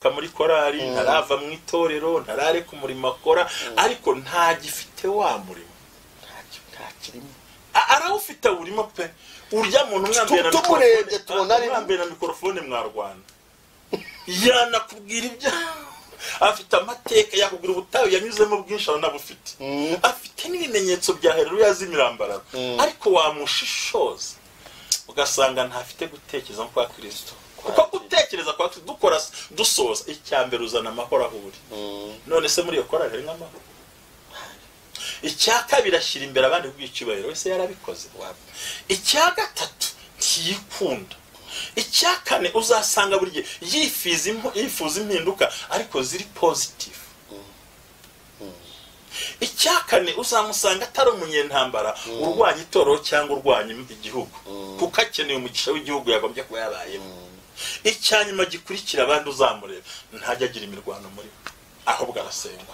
muri korari ntarava mu itorero ntarare ku murimo akora ariko nta gifite wa murimo nta kirimo arawufite urimo pe urya muntu mwambere na mikrofone mwarwana yanakubwira ibyo afite amateka yakubwira ubutayu yanyuzemo bwinshi nabufite afite n'ibimenyetso bya Haleluya z'imirambararo ariko wamushishoza ugasanga ntafite gutekereza kwa Kristo kuko gutekereza kwa Kristo dukora dusoza icyambere uzana amahoro ahuri none se muri yo korari hari nk'amahoro icyakabira ashyira imbere abandi bw'icibahiro wese yarabikoze icya gatatu ntiyikunda icyakane uzasanga buri gihe yifuza impinduka ariko ziri positive icyakane uzamusanga atari umunyentambara urwanya itorero cyangwa urwanya igihugu kuko akeneye umugisha w'igihugu yagombye kuba yabayemo icyanyuma gikurikira abandi uzamureba ntajya agira imirwano muri ahubwo arasenga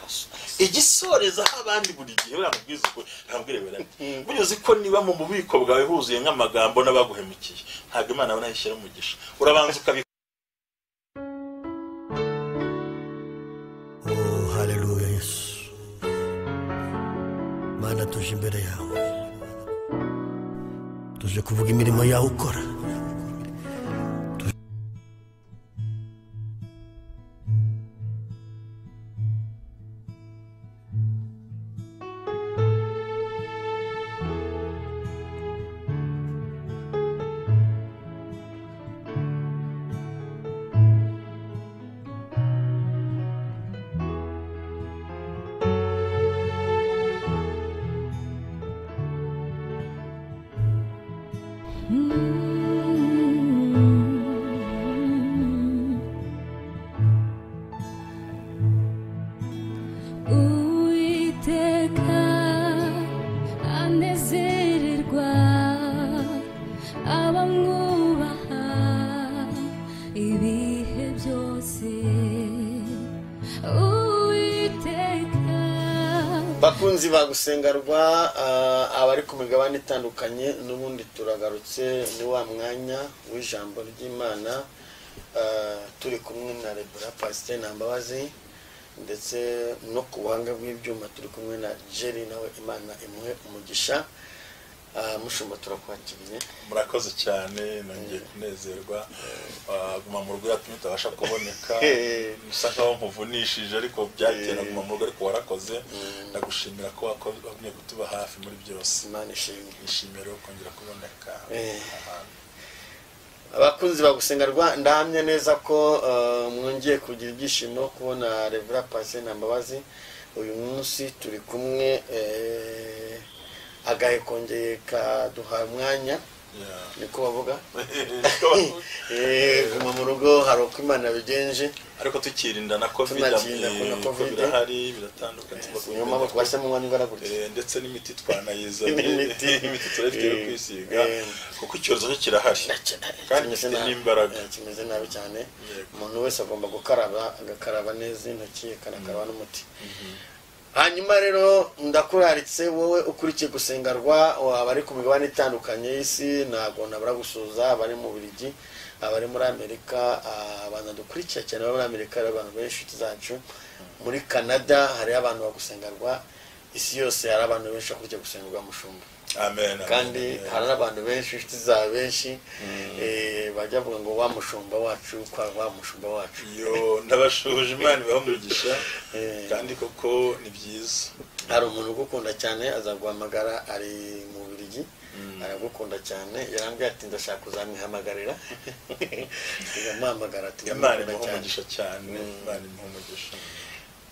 igisoreza abandi buri gihe uramubwiza uko ntabwire werane bunyuze ko niba mu bubiko bwawe huzuye nk'amagambo n'abaguhemukiye ntabwo Imana abona yishyira umugisha urabanza ukabi haleluya Yesu Mana tuje imbere yawe tuje kuvuga imirimo yawe ukora bakunzi bagusengarwa abari ku migabane itandukanye n'ubundi turagarutse ni wa mwanya w'ijambo ry'Imana turi kumwe na Rebura Pastor Nambabazi ndetse no ku buhanga bw'ibyuma turi kumwe na Jerry nawe Imana imuhe umugisha mushumba turakwakiriye murakoze cyane nongeye kunezerwa guma mu rugo yatumye tabasha kuboneka musaka aho muvunishije ariko byatera guma mu rugo ariko warakoze ndagushimira ko wakomye kutuba hafi muri byose Imana ishimwe ishimira kongera kuboneka abakunzi bagusengarwa ndahamya neza ko mwongeye kugira ibyishimo kubona Rebura Pastor Nambabazi uyu munsi turi kumwe agahe kongeye kaduha umwanya niko bavuga guma mu rugo hari uko Imana bigenje ariko tukirinda na covid hari biratandukanye niyo mpamvu twashyemo umwanya ungana gutya ndetse n'imiti twanayiza imiti turafite kwisiga kuko icyorezo cyo kirahari kandi gifite n'imbaraga kimeze nabi cyane umuntu wese agomba gukaraba agakaraba neza intoki akanakaraba n'umuti hanyuma rero ndakuraritse wowe ukurikiye gusengarwa abari ku migabane itandukanye y'isi ntago nabura gusuza abari mu Bubiligi abari muri Amerika abantu dukurikiye cyane muri Amerika abantu benshi zacu muri Canada hari abantu bagusengarwa isi yose hari abantu benshi bakurikiye gusengarwa mushumba amen kandi hari abantu benshi inshuti za benshi bajya vuga ngo wa mushumba wacu kwa wa mushumba wacu yo ndabashuje Imana bamugisha kandi koko ni byiza hari umuntu ugukunda cyane azaguhamagara ari mu Bubiligi aragukunda cyane yarambwiye ati ndashaka kuzamwihamagarira yamuhamagara ati Imana imugisha cyane Imana imugisha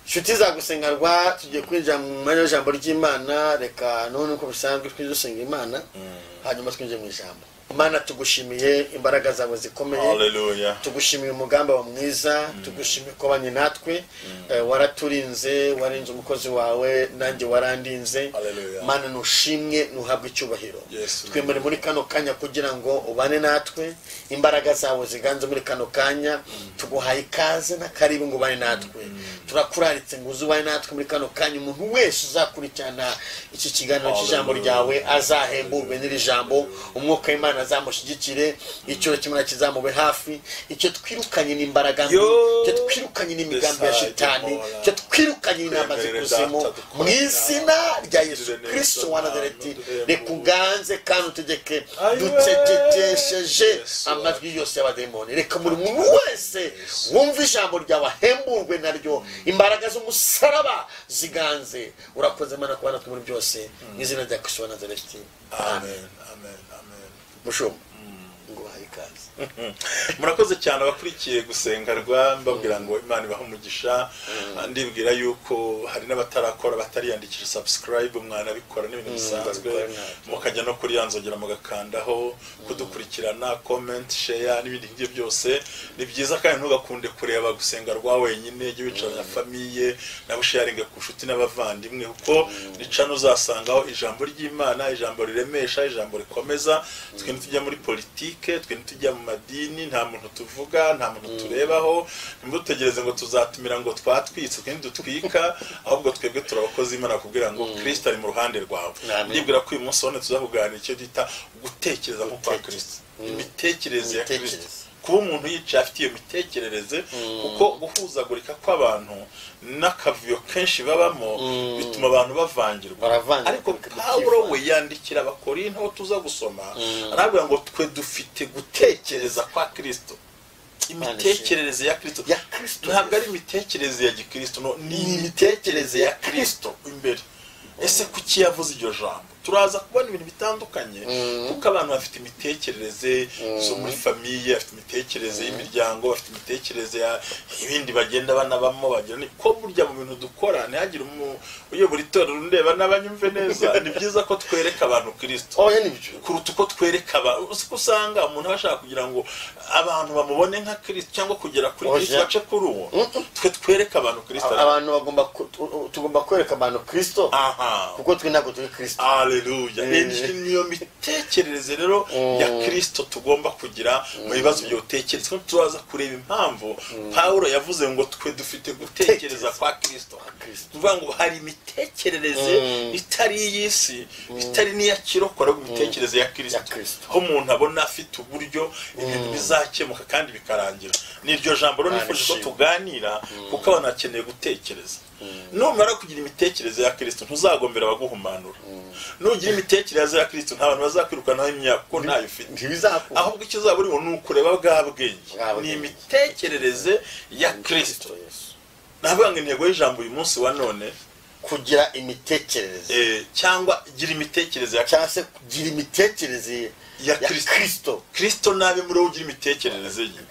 Shuti zagusengarwa tugiye kwinjira mu mwanya w'ijambo ry'Imana reka none uko bisanzwe twidusenga Imana hanyuma twinjire mu ijambo Imana tugushimiye imbaraga zawe zikomeye haleluya tugushimiye umugambi wa mwiza tugushimiye ko banye natwe waraturinze warinze umukozi wawe nanjye warandinze Mana nushimwe nuhabwe icyubahiro twemere muri kano kanya kugira ngo ubane natwe imbaraga zawe ziganze muri kano kanya tuguhaye ikaze na karibu ngo ubane natwe turakuraritse ngo uzubane natwe muri kano kanya umuntu wese uzakurikirana iki kiganiro cy'ijambo ryawe azahemburwe n'iri jambo umwuka w'Imana azamushyigikire icyo kimwe kizamube hafi icyo twirukanye n'imbaraga icyo twirukanye twirukanye n'imigambi ya shitani icyo twirukanye inama z'ikuzimu mu izina rya Yesu Kristo wa Nazareti reka uganze kandi utegeke ducecekesheje amajwi yose y'abademoni reka buri muntu wese wumva ijambo ryawe ahemburwe naryo imbaraga z'umusaraba ziganze urakoze Mana kubana twe muri byose mu izina rya Kristo wa Nazareti amen amen amen mushumba ngo hayikaze murakoze cyane abakurikiye gusenga mbabwira ngo Imana ibahe umugisha ndibwira yuko hari n'abatarakora batariyandikije subscribe mwana bikora n'ibintu bisanzwe mukajya no kuri yanzogera mugakandaho kudukurikirana comment share n'ibindi ngibyo byose ni byiza kandi ntugakunde kureba gusenga wenyine jye wicaranya famille nabo sharing ku nshuti n'abavandimwe kuko nicano uzasangaho ijambo ry'Imana ijambo riremesha ijambo rikomeza twe tujya muri politike twe tujya mu madini nta muntu tuvuga nta muntu turebaho nimbutegereze ngo tuzatumira ngo twatwitse kandi dutwika ahubwo twebwe turabakoze Imana kubwira ngo Kristo ari mu ruhande rwawe ndibwira ko uyu munsi wone tuzakuganira icyo dita gutekereza nko kwa Kristo imitekerereze ya Kristo kuba umuntu yicaye afite iyo mitekerereze kuko guhuzagurika kw'abantu n'akavuyo kenshi babamo bituma abantu bavangirwa ariko Pawulo we yandikira abakorinto tuza gusoma aravuga ngo twe dufite gutekereza kwa Kristo imitekerereze ya Kristo ntabwo ari imitekerereze ya gikristo ni imitekerereze ya Kristo imbere ese kuki yavuze iryo jambo turaza kubona ibintu bitandukanye kuko abantu bafite imitekerereze zo muri famille bafite imitekerereze y'imiryango bafite imitekerereze ya ibindi bagenda banabamo bagira ni ko burya mu bintu dukora ntihagire uyobora itorero ndeba n'abanyumve neza ni byiza ko twereka abantu Kristo kuruta uko twereka usanga umuntu ashaka kugira ngo abantu bamubone nka Kristo cyangwa kugera kuri Kristo bace kuri uwo twe twereka abantu Kristo abantu tugomba kwereka abantu Kristo kuko twe ntabwo turi Kristo haleluya niyo mitekerereze rero ya Kristo tugomba kugira mu bibazo byo utekereza turaza kureba impamvu Pawulo yavuze ngo twe dufite gutekereza kwa Kristo tuvuga ngo hari imitekerereze itari y'isi itari n'iya kirokora imitekerereze ya Kristo aho umuntu abona afite uburyo ibintu bizakemuka kandi bikarangira niryo jambo rero nifuje ko tuganira kuko abantu bakeneye gutekereza numara kugira imitekerereze ya Kristo ntuzagombera abaguhumanura nugira imitekerereze ya Kristo nta bantu bazakwirukanaho imyaka ko ntayo ufite ahubwo icyo uzaba uriho ni ukureba bwa bwenge ni imitekerereze ya Kristo navuga ngo intego y'ijambo uyu munsi wa none kugira imitekerereze cyangwa gira imitekerereze ya cyangwa se kugira imitekerereze ya Kristo nabe muri ugira imitekerereze ye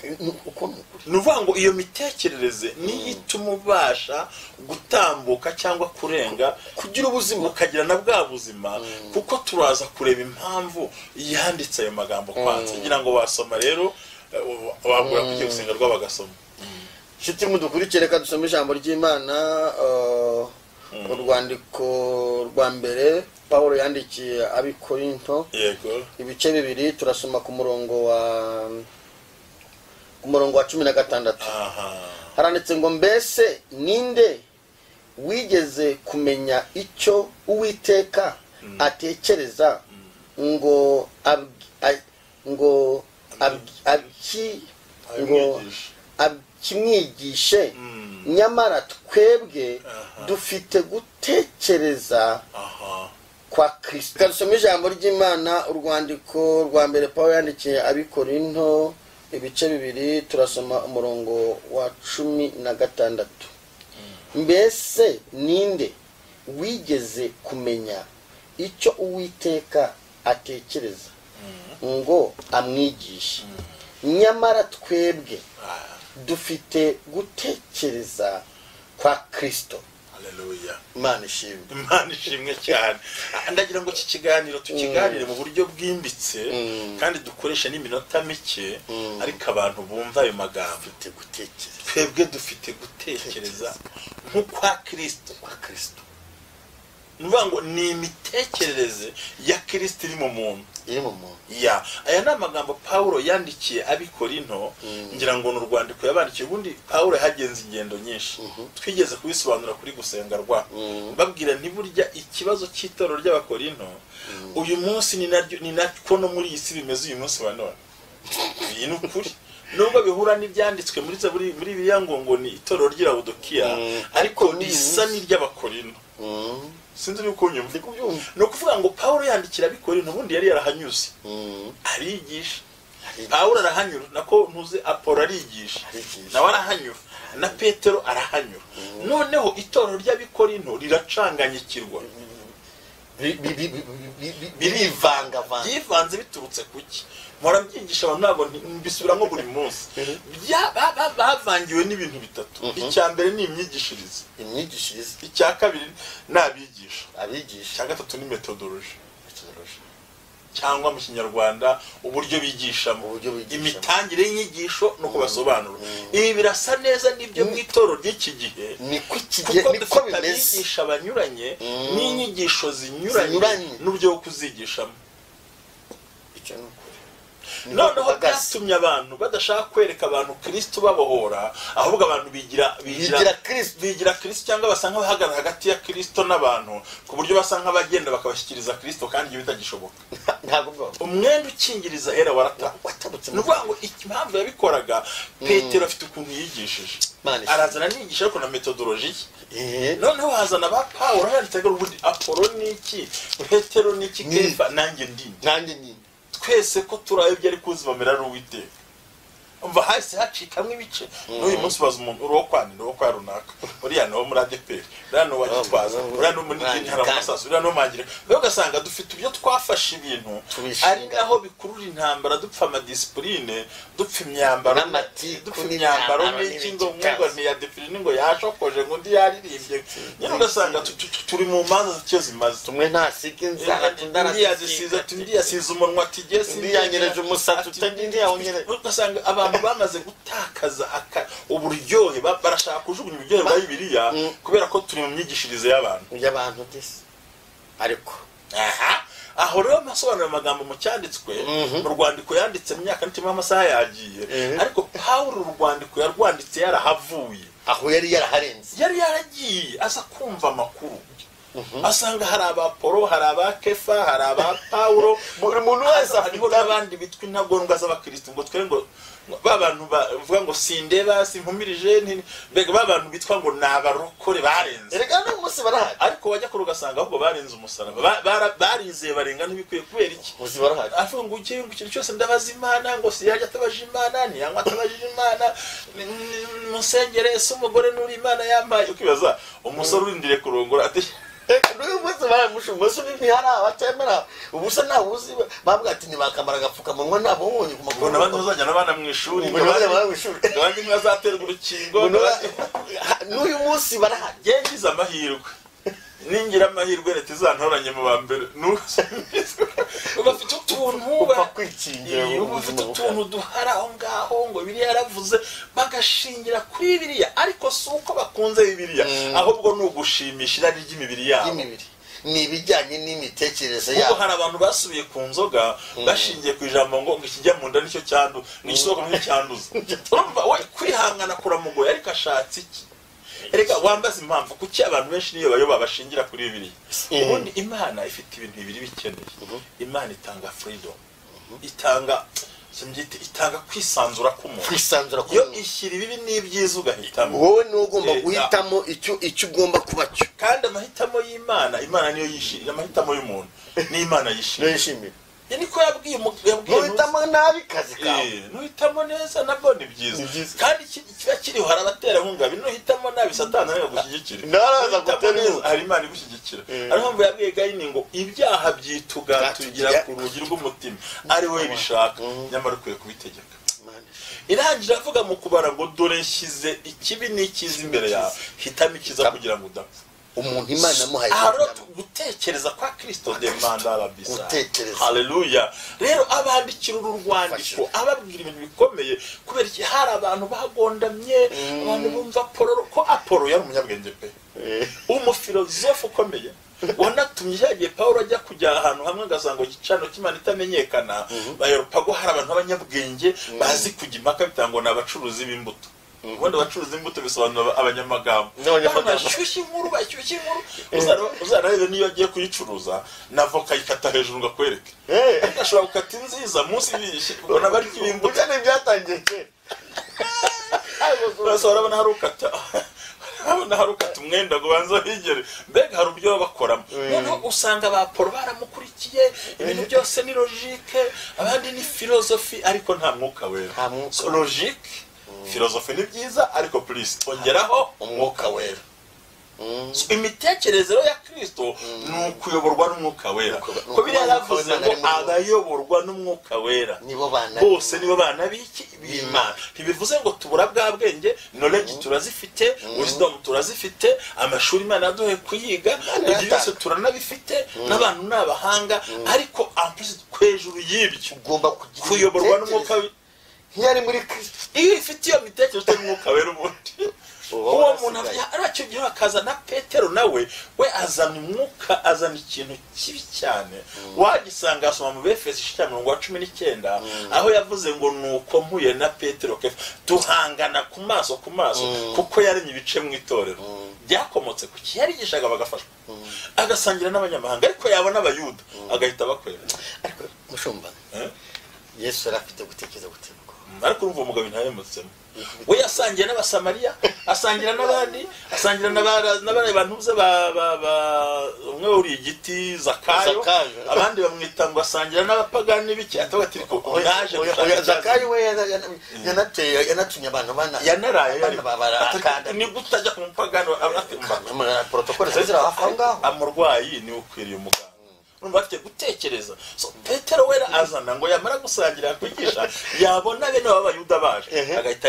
nuvuga ngo iyo mitekerereze niyo ituma ubasha gutambuka cyangwa kurenga kugira ubuzima ukagira na bwa buzima kuko turaza kureba impamvu yanditse ayo magambo kwanza ngira ngo wasoma rero wagura kujya gusenga rw'abagasoma shiti mudukurikire reka dusome ijambo ry'Imana urwandiko rwa mbere Pawulo yandikiye abikorinto yego ibice bibiri turasoma ku murongo wa 16 haranditse ngo mbese ninde wigeze kumenya icyo Uwiteka atekereza ngo akimwigishe nyamara twebwe dufite gutekereza kwa Kristo kasome ijambo ry'Imana urwandiko rwa mbere Pawulo yandikiye abikorinto ibice bibiri turasoma umurongo wa 16 mbese ninde wigeze kumenya icyo Uwiteka atekereza ngo amwigishe nyamara twebwe dufite gutekereza kwa Kristo haleluya Imana ishimwe cyane ndagira ngo iki kiganiro tukiganire mu buryo bwimbitse kandi dukoresha n'iminota mike ariko abantu bumva ayo magambo twebwe dufite gutekereza nko kwa Kristo nuvuga ngo ni imitekerereze ya Kristo iri mu muntu aya ni amagambo Pawulo yandikiye abikorinto ngira ngo ni urwandiko yabandikiye ubundi Pawulo yahagenze ingendo nyinshi twigeze kubisobanura kuri gusenga babwira ntiburya ikibazo cy'itorero ry'abakorinto uyu munsi ni nacyo no muri iyi si bimeze uyu munsi wa none iyi ni ukuri nubwo bihura n'ibyanditswe muri biriya ngo ni itorero ry'Laodikiya ariko risa n'iry'Abakorinto. Sinzi uko unyumva. No kuvuga ngo Paulo yandikira Abakorinto ubundi yari yarahanyuze arigisha. Paulo arahanyura nako ntuze Apolo arigisha nawe arahanyura na Petero arahanyura. Noneho itorero ry'Abakorinto riracanganyikirwa birivanga byivanze biturutse kuki mpora mbyigisha abantu ntabwo mbisubiramo buri munsi. Bavangiwe n'ibintu bitatu. Icya mbere ni imyigishirize, icya kabiri ni abigisha, icya gatatu ni methodology cyangwa mu Kinyarwanda uburyo bigishamo, imitangire y'inyigisho no kubasobanura. Ibi birasa neza n'ibyo mu itorero ry'iki gihe, niko bimeze, banyuranye n'inyigisho zinyuranye n'uburyo bwo kuzigishamo. Noneho byatumye abantu badashaka kwereka abantu Kristo babohora, ahubwo abantu bigira Kristo cyangwa basanga bahagarara hagati ya Kristo n'abantu ku buryo basanga bagenda bakabashyikiriza Kristo kandi ibyo bitagishoboka. Umwenda ukingiriza hera waratabutse. Nuvuga ngo impamvu yabikoraga, Petero afite ukuntu yigishije, arazana nigisha ariko na methodology. Noneho hazana ba Paulo yanditse ubundi Apolo niki, Petero niki, Kefa nanjye ndi twese ko turayobye ari kuzibamera ari Uwiteka. Umva hasi hacikamwe ibice. N'uyu munsi baza umuntu uro kwa runaka uriya no muri ADP, rano wagitwaza, rano muri Haramasasa, rano mangire. Byo gasanga dufite ibyo twafashe ibintu ari naho bikurura intambara, dupfa ama discipline, dupfa imyambaro n'iki ngo ya discipline ngo yashokoje ngo ndi yaririmbye. Nyine ugasanga turi mu manza zicyo zimaze. Tumwe nta sikinza ndi yasize umunwa atigese ndi yanyereje umusatsi utagindi yawonyere. Ugasanga abantu bamaze gutakaza uburyohe, barashaka kujugunya uburyohe bwa Bibiliya kubera ko turi mu myigishirize y'abantu disi. Ariko aho rero amasobanuro amagambo mu cyanditswe mu rwandiko yanditse mu myaka ntima amasaha yagiye, ariko Paulo urwandiko yarwanditse yarahavuye, aho yari yaraharenze, yari yaragiye aza kumva amakuru. Asanga hari Apolo, hari Kefa, hari Paulo, buri muntu wese afite n'abandi bitwa intagondwa z'Abakristo ngo twe ngo babantu bavuga ngo sindeba simpumirije mbega babantu bitwa ngo nabarokore barenze. Erega no munsi barahari, ariko wajya kuri ugasanga ahubwo barenze umusaraba, barizeye barenga ntibikwiye kubera iki munsi barahari. Avuga ngo ugiye ngo ikintu cyose ndabaza Imana, ngo si yajya atabaje Imana, ntiyanywa atabaje Imana, musengere se umugore n'uri Imana yampaye. Ukibaza umusore urindire kurongora ati n'uyu munsi baramushumushu ntihari abatemera ubusa nawuzi babwa ati nibakamara gapfukamunwa nabonye ku makuru n'abandi bazajya n'abana mu ishuri, n'abandi bazaterwa urukingo. N'uyu munsi baragengiza amahirwe, ningira amahirwe leta izantoranye mu bambere. Ugafite utuntu duhara aho ngaho ngo Bibiliya yaravuze, bagashingira kuri Bibiliya, ariko si uko bakunze Bibiliya, ahubwo ni ugushimisha irari ry'imibiri yabo, ni ibijyanye n'imitekerereze yabo. Hari abantu basubiye ku nzoga bashingiye ku ijambo ngo ikijya mu nda nicyo cyandu, n'isoko n'icyanduza. Urumva we kwihangana kuramugoye, ariko ashatse iki? Erega wambaza impamvu kuki abantu benshi niyo bayoba bashingira kuri Bibiliya. Ubundi Imana ifite ibintu bibiri bikeneye. Imana itanga freedom, itanga kwisanzura k'umuntu. Yo ishyira ibibi n'ibyiza ugahitamo. Wowe ni ugomba guhitamo icyo ugomba kuba cyo. Kandi amahitamo y'Imana, Imana niyo yishirira. Amahitamo y'umuntu ni Imana yishimira. Niko yabwiye nuhitamo nabi kazi kawe, nuhitamo neza nabwo ni byiza. Kandi kiba kiriho hari abaterankunga, nuhitamo nabi Satani ariyo gushyigikira, naraza gutera hari Imana igushyigikira. Ariho mvu yabwiye Gayini ngo ibyaha byitugatugira ku rugi rw'umutima ari wowe bishaka, nyamara ukwiye kubitegeka. Irangira avuga mu kubara ngo dore nshyize ikibi n'ikiza imbere yawe, hitamo ikiza kugira ngo udapfa. Umuntu Imana amuhaye gutekereza kwa Kristo demanda rabisa. Haleluya. Rero abandikira uru rwandiko ababwira ibintu bikomeye, kubera iki hari abantu bagondamye, abantu bumva Apolo yari umunyabwenge pe, umufilozofe ukomeye. Wanatumye yagiye Paulo ajya kujya ahantu hamwe agasanga igicano cy'Imana itamenyekana, bayopa go hari abantu b'abanyabwenge bazi kujya impaka bitangwa n'abacuruzi b'imbuto. ubundi abacuruza imbuto bisobanura abanyamagambo bashyushye inkuru uzarebe niyo agiye kuyicuruza na voka yikata hejuru ngo akwereke ashobora gukata inziza munsi y'ibishyi ubona bari imbuto byatangiye kera urabona hari ukata umwenda ngo banza higere mbega hari uburyo bakoramo noneho usanga abaporo baramukurikiye ibintu byose ni logike abandi ni filozofi ariko nta mwuka wera logike filozofi ni byiza ariko please ongeraho umwuka wera imitekerereze ya Kristo ni ukuyoborwa n'umwuka wera ko biriya yavuze ngo abayoborwa n'umwuka wera bose nibo bana b'Imana ntibivuze ngo tubura bwa bwenge knowledge turazifite wisdom turazifite amashuri Imana yaduhaye kuyiga ibyo byose turanabifite n'abantu n'abahanga ariko hejuru y'ibyo ugomba kuyoborwa n'umwuka ntiyari muri Kristo iyo ifite iyo mitekerereze y'umwuka wera ubundi uwo muntu aracyo gihe akazana Petero nawe we azana umwuka azana ikintu kibi cyane wagisanga asoma mu Befeso 19 aho yavuze ngo nuko mpuye na Petero tuhangana ku maso kuko yaremye ibice mu itorero byakomotse ku kiyarigishaga bagafashwa agasangira n'abanyamahanga ariko yabona abayuda agahita bakwera ariko mushumba Yesu arafite gutekereza gutebuka ariko urumva umugabo ntayemutsemo we yasangiye n'abasamariya asangira n'abandi asangira n'abari bantuze umwe uri igiti Zakayo abandi bamwita ngo asangira n'abapagani biki atagati ko naje Zakayo we yanatumye abantu yanaraye ni gutajya ku mupagani protocole zizira hafi ngaho amurwayi ni ukwiriye umuganga urumva afite gutekereza Petero wera azana ngo yamara gusangira kwigisha yabona bene b'abayuda baje agahita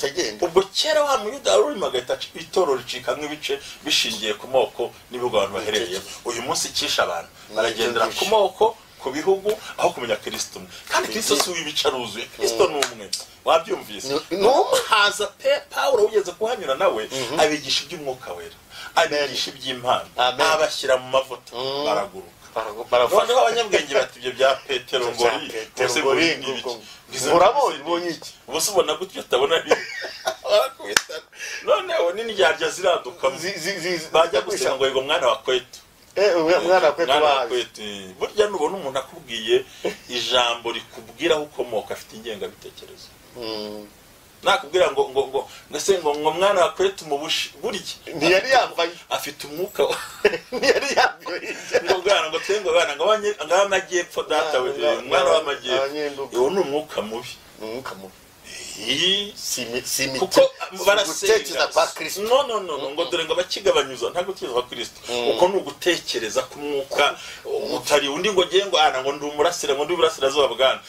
agenda ubwo kera wa muyuda urimo agahita itoro ricika nk'ibice bishingiye ku moko n'ibihugu abantu baherereye uyu munsi kisha abantu baragendera ku moko ku bihugu aho kumenya Kristo kandi Kristo si w'ibicaruzuye Kristo ni umwe wabyumvise haza Paulo ugeze kuhanyura nawe abigisha iby'umwuka wera abigisha iby'impano abashyira mu mavuta baraguruka noneho abanyabwenge bati ibyo bya Petero ngori urabonye iki ubuse ubona gutyo utabona barakubitana noneho n'indyarya ziradukamo bajya gusenga ngo yego mwana wa Kwetu umwana wa Kwetu burya nubona umuntu akubwiye ijambo rikubwira aho ukomoka afite ingengabitekerezo nakubwira ngo mwana wa Kwetu mu bushi burya ntiyari yambaye afite umwuka ntiyari yambaye ngo twengo bana ngo amajyepfo data we mwana w'amajyepfo uwo ni umwuka mubi kuko barasekereza kwa Kristo no ngo dore ngo bakigabanyuza ntabwo tuzi kwa Kristo uko ni ugutekereza ku mwuka utari undi ngo giye ngo ndi umurasire ngo ndi burasirazuba bwana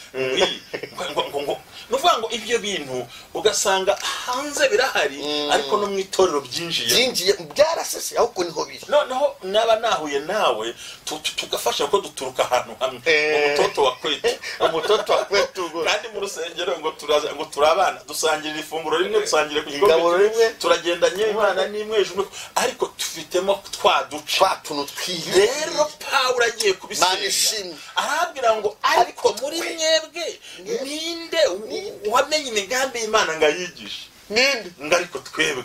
ngo nuvuga ngo ibyo bintu ugasanga hanze birahari ariko no mu itorero byinjiye byarasese ahubwo niho biri noneho naba nahuye nawe tugafasha ko duturuka ahantu hamwe umutoto wa Kwetu kandi mu rusengero ngo turabana dusangirira ifunguro rimwe dusangire ku gikombe turagendanye Imana n'imwe ijuru ariko tufitemo twatuntu twihe rero Paulo agiye kubisenya arabwira ngo ariko muri mwebwe ninde wamenye imigambi y'Imana ngayigisha ninde ngariko twebwe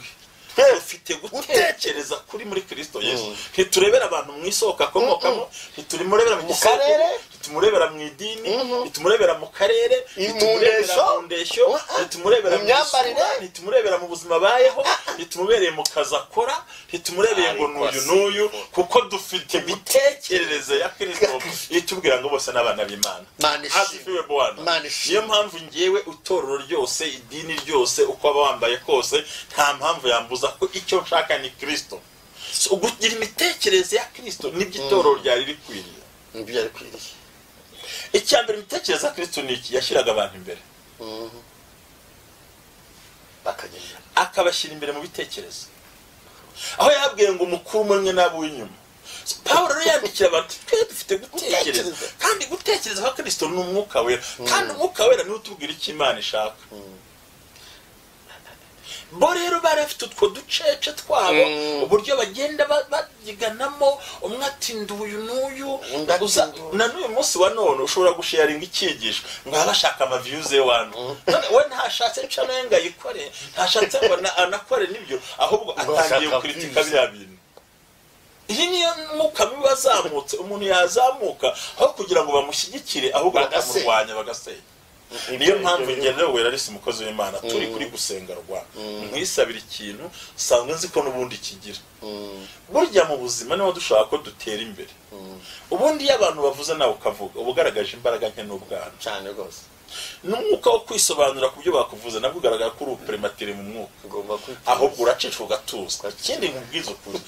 ufite gutekereza kuri muri Kristo Yesu ntiturebera abantu mu isoko akomokamo ntituremurebera mu karere ntitumurebera mu idini ntitumurebera mu karere ntitumurebera mu ndeshyo ntitumurebera mu myambarire ntitumurebera mu buzima bayeho ntitumubereye mu kazi akora ntitumurebeye ngo n'uyu kuko dufite imitekerereze ya Kristo itubwira ngo bose n'abana b'Imana azifiwe Bwana niyo mpamvu ngewe itorero ryose idini ryose uko aba wambaye kose nta mpamvu yambuza ko icyo nshaka ni Kristo ugugira imitekerereze ya Kristo n'iby'itorero ryari rikwiriye icyambere imitekerereze ya Kristo ni iki yashyiraga abantu imbere akabashyira imbere mu bitekerezo aho yabwiye ngo umukuru umwe n'abo w'inyuma Paulo rero yandikira abantu twe dufite gutekereza kandi gutekereza kwa Kristo ni umwuka wera kandi umwuka wera niwe utubwira icyo Imana ishaka bo rero barafite utwo ducece twabo uburyo bagenda babyiganamo, umwe ati nduyu n'uyu. Na n'uyu munsi wa none ushobora gusharinga icyigisho ngo abashaka ama views y'abantu, we ntashaka cyane ngo ayikore, ntashatse ngo anakore nibyo, ahubwo atangiye kritika bya bintu. Iyi niyo mwuka mibi wazamutse, umuntu yazamuka aho kugira ngo bamushyigikire ahubwo bakamurwanya bagasenya. Niyo mpamvu ngende wera ari umukozi w'Imana turi kuri gusengerwa nkwisabira ikintu sangwe nzi ko n'ubundi kigira. Burya mu buzima niho dushaka ko dutera imbere. Ubundi y'abantu bavuze nawe ukavuga ubugaragaje imbaraga nke n'ubwana cyane rwose. N'umwuka wo kwisobanura ku byo bakuvuze nabwo ugaragara ko uri prematire mu mwuka, ahubwo uracica ugatuza. Ikindi nkubwiza ukuri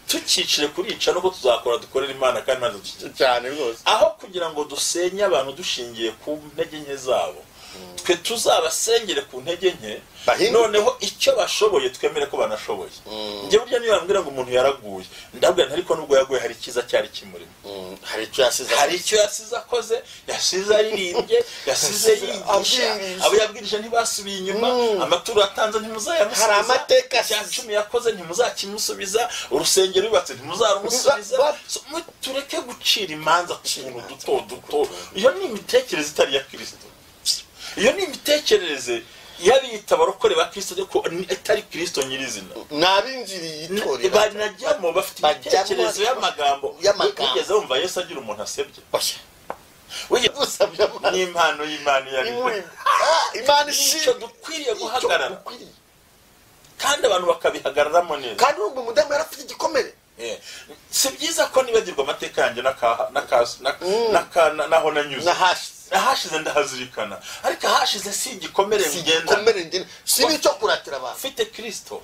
tukicire kurica nuko tuzakora dukorera Imana kandi ntazo cyane rwose, aho kugira ngo dusenye abantu dushingiye ku ntege nke zabo, twe tuzabasengere ku ntege nke, noneho icyo bashoboye twemere ko banashoboye. Njye burya niyo bambwira ngo umuntu yaraguye, ndabwira ariko nubwo yaguye hari ikiza cyari kimurimo, hari icyo yasize akoze, yasize aririmbye, yasize yigisha, abo yabwirije ntibasubiye inyuma, amaturo atanze ntimuzayamusubiza, hari amateka cya 10 yakoze ntimuzakimusubiza, urusengero rubatse ntimuzarumusubiza. Tureke gucira imanza ku tuntu duto duto. Iyo ni imitekerereze itari ya Kristo, iyo ni imitekerereze yabita barokore ba Kristo ko atari Kristo nyirizina. Nabinjiriye itorero banajyamo bafite imitekerereze y'amagambo. Ugeze wumva Yesu agira umuntu asebye, wige gusabya n'impano y'Imana yari Imana icyo dukwiriye guhagarara, kandi abantu bakabihagararamo neza. Kandi urumva umudamu yarafite igikomere. Si byiza ko nibagirwa amateka yanjye naho nanyuze, ahashize ndahazirikana, ariko ahashize si igikomere ngenda, si nicyo kuratira abantu. Ufite Kristo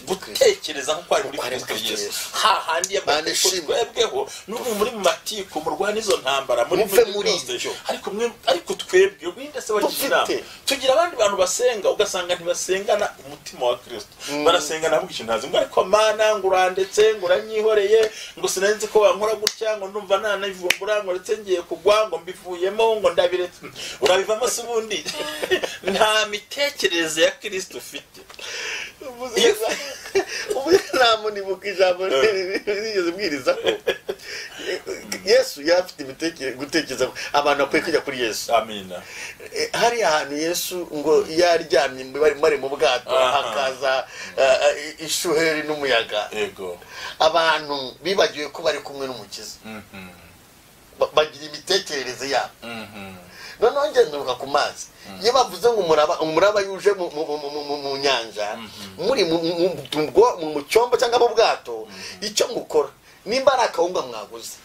gutekereza nko kwari muri Kristo Yesu, hahandi twebweho n'ubu muri mu matiko murwana izo ntambara muri Kristo, ariko twebwe winde se wagira tugira abandi bantu basenga ugasanga ntibasengana umutima wa Kristo, barasengana ahubwo ikintu ntazi ngo ariko Mana ngurandetse nguranyihoreye ngo sinenze ko bankora gutya ngo ndumva nanayivumbura ngo ndetse ngiye kugwa ngo mbivuyemo ngo ndabiretse, urabivamo se ubundi nta mitekerereze ya Kristo ufite. Ubu namo ni mukijambo nigeze mbwiriza ko Yesu yafite gutekereza abantu bakwiye kujya kuri Yesu. Amina. Hari ahantu Yesu ngo yaryamye bari mu bwato, hakaza ishuheri n'umuyaga. Yego. Abantu bibagiwe ko bari kumwe n'umukiza, bagira imitekerereze yabo. Noneho ngenduka ku mazi, iyo bavuze ngo umuraba yuje mu nyanja, muri mu cyombo cyangwa mu bwato, icyo mukora nimba ari akawunga mwaguze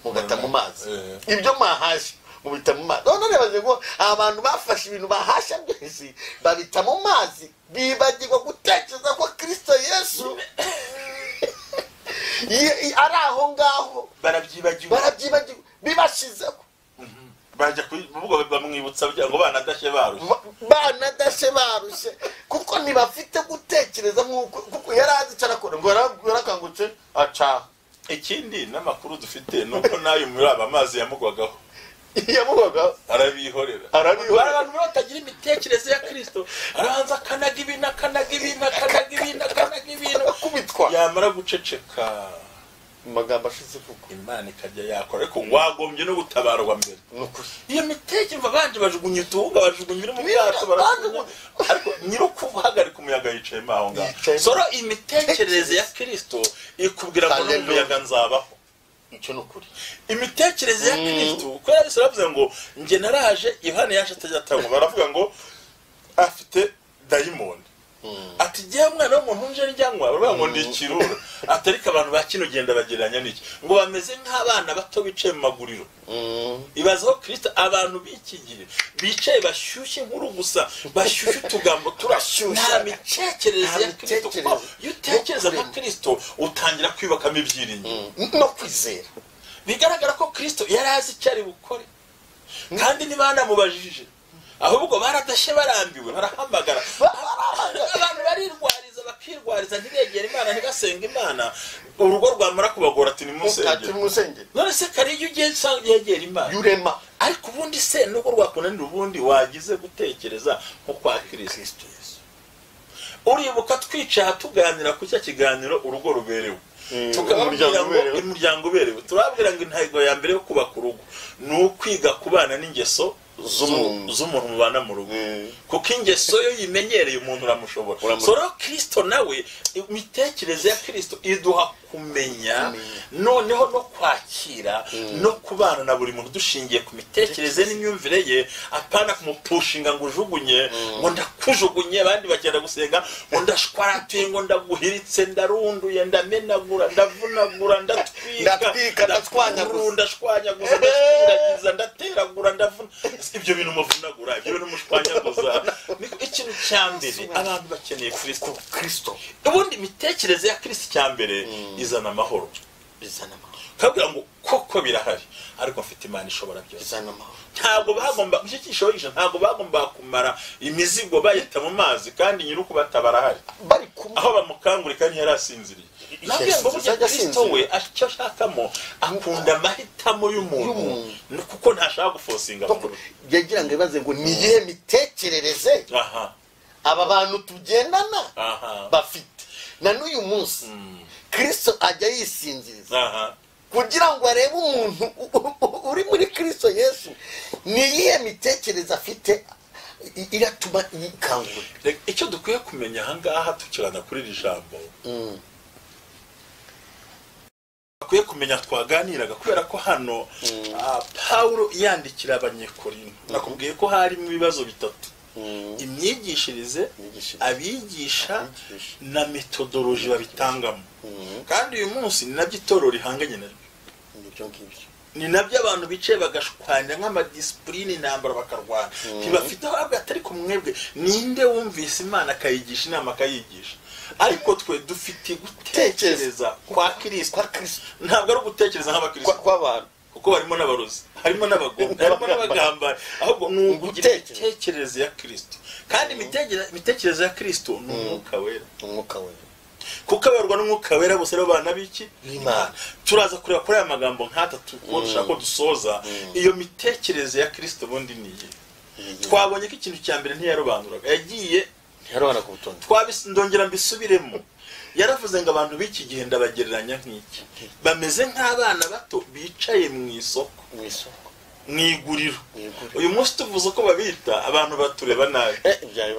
mugata mu mazi, ibyo mwahashye mubita mu mazi. None bavuze ngo abantu bafashe ibintu bahashya byose babita mu mazi, bibagirwa gutekereza ko Kristo Yesu ari aho ngaho, barabyibagiwe bibashizeho. Bajya kuvuga bamwibutsa ngo banadashye barushye kuko ntibafite gutekereza kuko yarazi carakora ngo yarakangutse aca. Ikindi n'amakuru dufite nuko nayo muri aba mazi yamugwagaho arabihorera. Abantu batagira imitekerereze ya Kristo, arabanza kanaga ibintu kubitwa, yamara guceceka magambo ashize kuko Imana ikajya yakora, ariko wagombye no gutabarwa mbere. Iyo mitekerereze banje bajugunye utunga bajugunye mu byato barakunya, ariko nyiro kuhagarika umuyaga yicaye maho ngaho. Soro imitekerereze ya Kristo ikubwira ngo n'umuyaga nzabaho. Icyo nukuri imitekerereze ya Kristo ko Yesu aravuze ngo nge naraje Yohana yaje atajyatanga, baravuga ngo afite dayimoni. Ati giye mwana w'umuntu nje njyanywa, baravuga ngo ndi ikirura. Atarika abantu bakino genda bagereranya n'iki ngo bameze nk'abana bato bicaye mu maguriro. Ibazaho Kristo abantu b'iki gihe bicaye bashyushye nkuru gusa, bashyushye utugambo turashyushye, nta mitekerereze ya Kristo. Iyo utekereza nka Kristo utangira kwibakamo ibyiringiro no kwizera. Bigaragara ko Kristo yari azi icyo ari bukore, kandi ntibanamubajije, ahubwo baradashye barambiwe barahamagara. Abantu barirwariza bakirwariza ntibegera Imana ntibasenga Imana, urugo rwamara kubagora ati nimusengere. None se kare iyo ugiye yegera Imana yurema, ariko ubundi se nuko rwakunanira ubundi wagize gutekereza nko kwa Kristo Yesu. uribuka twicaye tuganira ku cya kiganiro urugo ruberewe tukababwira ngo umuryango uberewe turabwira ngo intego ya mbere yo kubaka urugo ni ukwiga kubana n'ingeso z'umuntu mubana mu rugo kuko ingeso yo yimenyereye umuntu uramushobora so rero Kristo nawe imitekerereze ya Kristo iduha kumenya noneho no kwakira no kubana na buri muntu dushingiye ku mitekerereze n'imyumvire ye apana kumupushinga ngo ujugunye ngo ndakujugunye abandi bagenda gusenga ngo ndashwaratuye ngo ndaguhiritse ndarunduye ndamenagura ndavunagura ndatwika ndashwanyaguza ndashwiragiza ndateragura ndavuna ibyo bintu muvunagura ibyo bintu mushwanyaguza ikintu cyambere abantu bakeneye Kristo ubundi imitekerereze ya Kristo cyambere izana amahoro kabwira ngo koko birahari ariko mfite Imana ishobora byose izana amahoro ntabwo bagomba gushyikishoje ntabwo bagomba kumara imizigo bayita mu mazi kandi nyiruko batabarahari bari aho bamukangurika kandi yarasinziriye nabwiye ngo burya Kristo we icyo ashakamo akunda amahitamo y'umuntu kuko ntashaka gufosinga yagira ngo ibaze ngo ni iyihe mitekerereze aba bantu tugendana bafite na n'uyu munsi Kristo ajya yisinziriza kugira ngo arebe umuntu uri muri Kristo Yesu ni iyihe mitekerereze afite iratuma yikangura icyo dukwiye kumenya ahangaha tukirana kuri iri jambo akwiye kumenya twaganiraga kubera ko hano Paulo yandikira abanyekorinto nakubwiye ko harimo ibibazo bitatu imyigishirize abigisha na metodoloji babitangamo kandi uyu munsi ni nabyo itorero rihanganye naryo ni nabyo abantu bicaye bagashwanya nk'amadisipurine intambara bakarwana ntibafite aho atari ku mwebwe ninde wumvise Imana akayigisha inama akayigisha ariko twe dufite gutekereza kwa Kristo ntabwo ari ugutekereza nk'abakristo kw'abantu kuko barimo n'abarozi harimo n'abagome harimo n'abagambari ahubwo ni ugugira imitekerereze ya Kristo kandi imitekerereze ya Kristo ni umwuka wera kuko abarwa n'umwuka wera bose rero bana biki Imana turaza kureba kuri aya magambo nk'atatu ko dushaka ko dusoza iyo mitekerereze ya Kristo bundi niye twabonye ko ikintu cya mbere ntiyarobanuraga yagiye ntiyarobanura ku butonde ndongera mbisubiremo yaravuze ngo abantu b'iki gihe ndabagereranya nk'iki bameze nk'abana bato bicaye mu isoko mwiguriro uyu munsi tuvuze ko babita abantu batureba nabi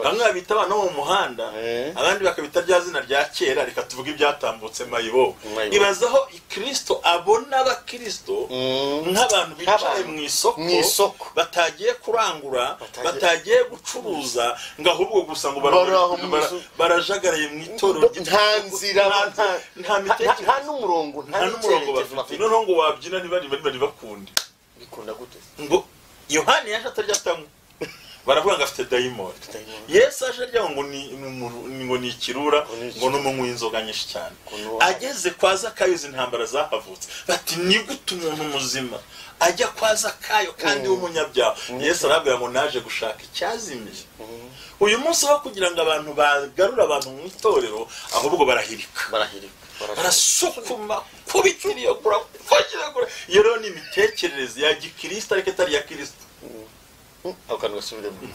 bamwe babita abana bo mu muhanda abandi bakabita rya zina rya kera reka tuvuge ibyatambutse mayibo ibazaho Kristo abona abakristo nk'abantu bicaye mu isoko batagiye kurangura batagiye gucuruza ngo ahubwo gusa ngo barajagaraye mu itorero nta nzira nta n'umurongo bafite noneho ngo wabyina ntibari bakundi bikunda gute ngo Yohani yaje atarya tamu baravuga ngo afite dayimoni Yesu aje arya ngo ni ikirura ngo n'umunywi inzoga nyinshi cyane ageze kwa Zakayo intambara zahavutse bati ni gute umuntu muzima ajya kwa Zakayo kandi w'umunyabyaha Yesu arabwira ngo naje gushaka icyazimiye uyu munsi aho kugira ngo abantu bagarura abantu mu itorero ahubwo barahirika barasukuma kubitiriye kura iyo rero ni imitekerereze ya gikristo ariko atari ya Kristo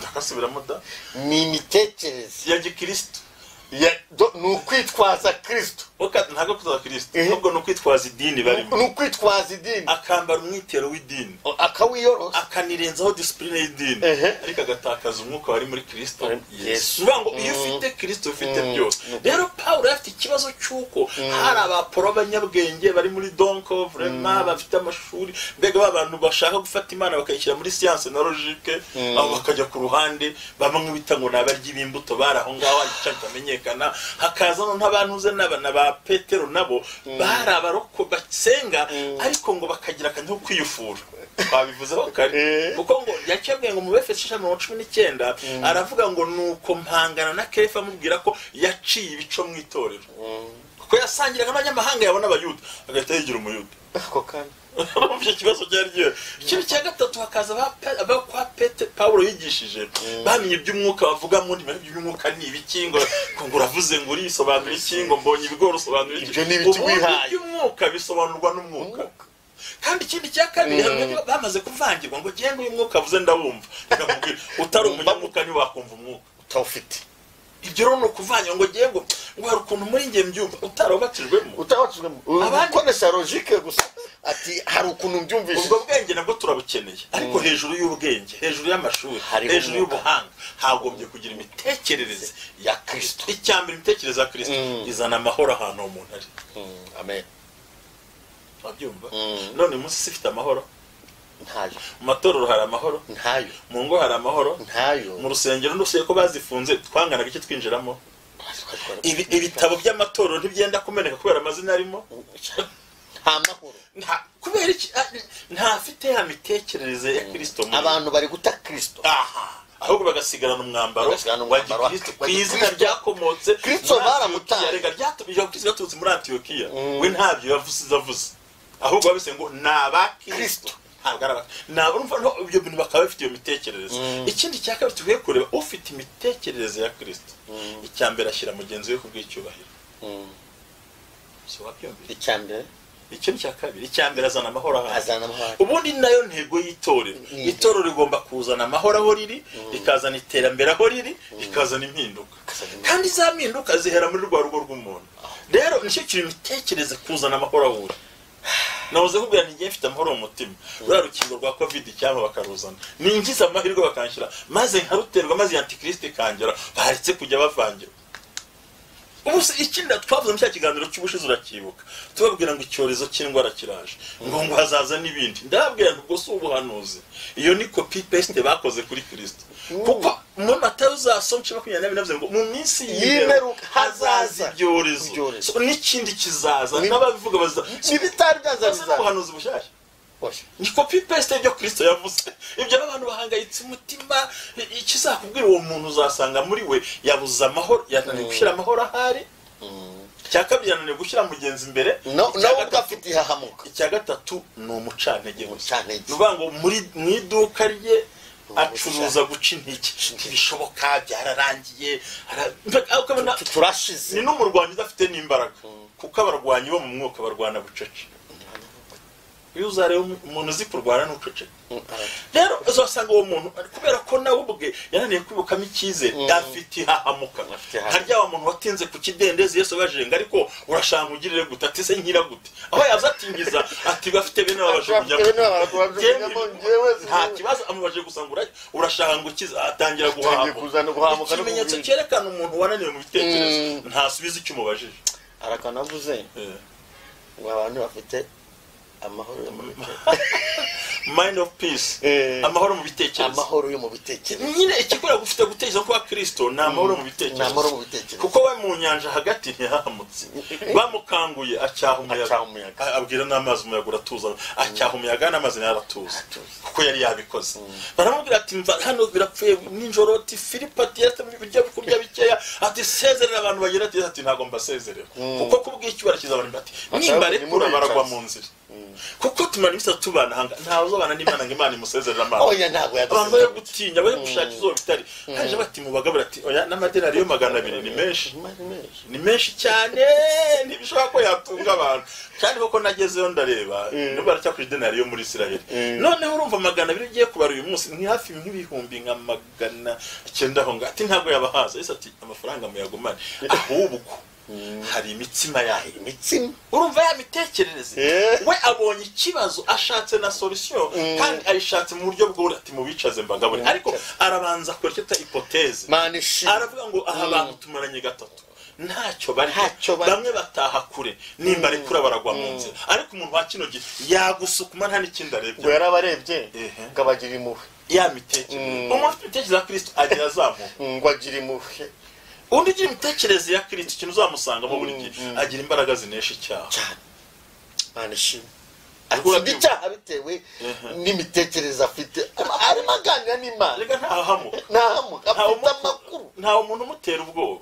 akasubiramo da ni imitekerereze ya gikristo ni ukwitwaza Kristo ntabwo kwitwaza Kristo ahubwo ni ukwitwaza idini barimo ni ukwitwaza idini akambara umwitero w'idini akawiyorosa akanirenzaho disipurine y'idini ariko agatakaza umwuka wari muri Kristo Yesu ngo iyo ufite Kristo ufite byose rero Paulo afite ikibazo cy'uko hari abaporo b'abanyabwenge bari muri donko vraiment bafite amashuri mbega abantu bashaka gufata Imana bakayishyira muri science na logique aho bakajya ku ruhande bamwe bita ngo nabaryi b'imbuto baraho ngaho icyo hakaza n'abantuze n'abana ba Petero nabo bari abaroko basenga ariko ngo bakagira kandi ho kwiyufura babivuzeho kare kuko ngo yakebwe ngo mu Efeso 19 aravuga ngo nuko mpangana na Kefa amubwira ko yaciye ibico mu itorero kuko yasangiraga n'abanyamahanga yabona abayuda agahita yigira umuyuda ako kandi icyo kibazo cyari gihe ikintu cya gatatu hakaza kwa Paulo yigishije bamenye iby'umwuka bavuga mu ndimi by'umwuka ni ibikingo ngo uravuze ngo urisobanura ikingo mbonye ibigoro usobanura ibyo ni ibiti wihaye iby'umwuka bisobanurwa n'umwuka kandi ikindi cya kabiri bamaze kuvangirwa ngo genge uyu mwuka avuze ndabumva ngamubwira utari umunyamwuka ni wakumva umwuka utawufite ibyo rero no kuvanya ngo ngiye ngo hari ukuntu muri ngiye mbyumva utabatijwemo ukonesha logique gusa ati hari ukuntu mbyumvise. ubwo bwenge nabwo turabukeneye, ariko hejuru y'ubwenge, hejuru y'amashuri, hejuru y'ubuhanga hagombye kugira imitekerereze ya Kristo. Icyambere imitekerereze ya Kristo izana amahoro ahantu umuntu ari. Amen. Wabyumva? None umunsi sifite amahoro ntayo. Mu matorero hari amahoro ntayo. Mu ngo hari amahoro ntayo. Mu rusengero ndusiye ko bazifunze twanganaga iki twinjiramo. Ibitabo by'amatorero ntibyenda kumeneka kubera amazina arimo. Nta mahoro. Kubera iki ntafite ya mitekerereze ya Kristo. Abantu bari guta Kristo. Ahubwo bagasigarana umwambaro wa Kristo ku izina ryakomotse Kristo baramutaye. Rega ryatubije Kristo gatutse muri Antiokia. We ntabyo yavuze. Ahubwo babise ngo naba Kristo. Urumva ibyo bintu bakaba bafite iyo mitekerereze. Ikindi cya kabiri tugiye kureba ufite imitekerereze ya Kristo. Icyambere ashyira mugenzi we kubw'icyubahiro. So wabyumvise? Icyambere ikintu cya kabiri, icyambere azana amahoro ahantu. Ubundi nayo ntego y'itorero. Itorero rigomba kuzana amahoro aho riri, rikazana iterambere aho riri, rikazana impinduka. Kandi za mpinduka zihera muri rwa rugo rw'umuntu. Rero nicyo kintu imitekerereze kuzana amahoro aho uri. Nahoze kubwira ntigiye mfite amahoro mu mutima. Rwa rukingo rwa COVID cyangwa bakaruzana. Ningize amahirwe bakanshyira maze nkaruterwa maze antikrist ikangera baharitse kujya bavangira. Ubuse ikindi twavuze mu cya kiganiro cy'ubushize urakibuka. Tubabwira ngo icyorezo cy'indwara kiraje. Ngo hazaza n'ibindi. Ndababwira ngo ubwo si ubuhanuzi. Iyo ni copy paste bakoze kuri Kristo. Kuko mu Matayo uzasomye 22 ngo mu minsi y'imperuka hazaza ibyorezo. So n'ikindi kizaza n'ababivuga baza n'ibitari byazaza ubuhanuzi bushyashya. Ni copy paste ibyo Kristo yavuze. Ibyo abantu bahangayitse umutima ikizakubwira uwo muntu uzasanga muri we yabuza amahoro, yananiwe gushyira amahoro ahari. Cyakabiri yananiwe gushyira mugenzi imbere. Nawe ugafite ihahamuka. Icya gatatu ni umucantege. Nuvuga ngo muri mu iduka rye acuruza guca intege. Ntibishoboka byararangiye. Turashize. Ni n'umurwanyi udafite n'imbaraga. Kuko abarwanyi bo mu mwuka barwana bucece. Iyo uzareba umuntu uzi kurwana n'ucece. Rero uzasanga uwo muntu kubera ko nawe ubwe yananiye kwibukamo icyizere, afite ihahamuka. Harya wa muntu watinze ku kidendezi Yesu bajenga ariko urashanga ugirire gute ati se nkira gute. Aho yazatingiza ati bafite bene babajugunyamo. Nta kibazo amubaje gusangura urashanga ngo kiza atangira guhamuka. Ikimenyetso cyerekana umuntu wananiwe mu bitekerezo ntasubiza icyo umubajije. Arakanavuze ngo abantu bafite amahoro yo mu mind of peace. Amahoro mu bitekerezo. Amahoro yo mu bitekerezo. Nyine ikikora gufite gutekereza kwa Kristo na amahoro mu bitekerezo. Amahoro mu bitekerezo. Kuko we mu nyanja hagati ntihahamutse. Bamukanguye acyaha umuyaga. Abwira n'amazi umuyaga uratuza. Acyaha umuyaga n'amazi yaratuza. Kuko yari yabikoze. Baramubwira ati mva hano birapfuye ninjoro ati Filipo ati yatambye kurya bikeya ati sezerera abantu bagira ati ntago mbasezerera. Kuko kubw'icyo barakiza abantu ati nimbare kurabaragwa mu nzira. Kuko tumana imisa tubana hanga ntawe uzobana n'Imana ngo Imana imusezerera amana. Oya ntago abantu bari gutinya bari gushaka izo bitari. Kaje bati mu bagabura ati oya n'amadenari yo 200 ni menshi. Ni menshi cyane ntibishobora ko yatunga abantu. Kandi koko nagezeyo ndareba no baracyakuje denari yo muri Israel. Noneho urumva 200 ugiye kubara uyu munsi ni hafi nk'ibihumbi nka 900 aho ngati ntago yabahaza. Ese ati amafaranga muyagumane. Ahubwo hari imitsima yayo imitsima urumva ya mitekerereze we abonye ikibazo ashatse na solution kandi ayishatse mu buryo bwo ati mu bicaze mbagabure ariko arabanza kwereka hypothèse aravuga ngo aha abantu tumaranye gatatu ntacyo bari bamwe bataha kure nimba ari kura baragwa mu nzira ariko umuntu wa kino gihe yagusukuma nta n'ikindi arebye ngo yarabarebye ngabagira impuhwe ya mitekerereze umuntu mitekerereze ya Kristo agira azamuka ngo agira impuhwe undi gira imitekerereze ya Kristo ikintu uzamusangamo buri gihe agira imbaraga zinesha icyaha cyane manishimwe ariko icyaha bitewe n'imitekerereze afite arimo aganira n'Imana rega ntahamuka afite amakuru nta umuntu umutera ubwoba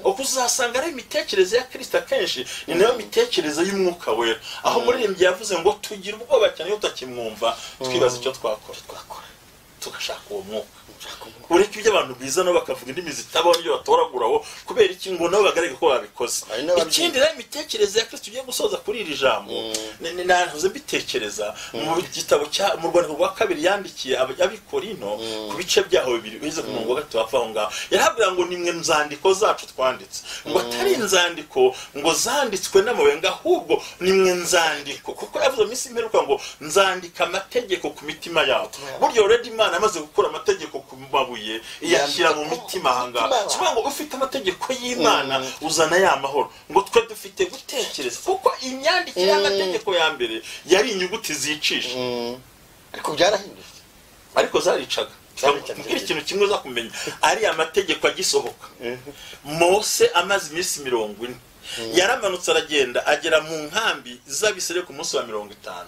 uko uzasanga ari imitekerereze ya Kristo akenshi ni nayo mitekerereze y'umwuka wera aho muririmbyi yavuze ngo tugira ubwoba cyane iyo tutakimwumva twibaza icyo twakora tugashaka uwo mwuka ureka ibyo abantu bizana bakavuga indimi zitabona ibyo batoraguraho kubera iki ngo nabo bagaragaye ko babikoze. Ikindi rero imitekerereze ya Kristo ugiye gusoza kuri iri jambo nahoze mbitekereza mu gitabo mu rwandiko rwa kabiri yandikiye ab'Ikorinto ku bice byaho bibiri bize ku murongo wa gatatu hafi aho ngaho yaravuga ngo nimwe nzandiko zacu twanditse ngo atari inzandiko ngo zanditswe n'amabuye ngo ahubwo nimwe nzandiko kuko yavuze mu minsi imperuka ngo nzandika amategeko ku mitima yabo. Buryo already Imana amaze gukora amategeko ku mabuye iyashyira mu mitima ahangaha kivuga ngo ufite amategeko y'Imana uzana ya mahoro ngo twe dufite gutekereza kuko imyandikire y'amategeko ya mbere yari inyuguti zicisha ariko byarahindutse ariko zaricaga. Ikintu kimwe za kumenya ari amategeko agisohoka Mose amaze iminsi 40 yaramanutse aragenda agera mu nkambi z'Abisirayeli ku munsi wa 50.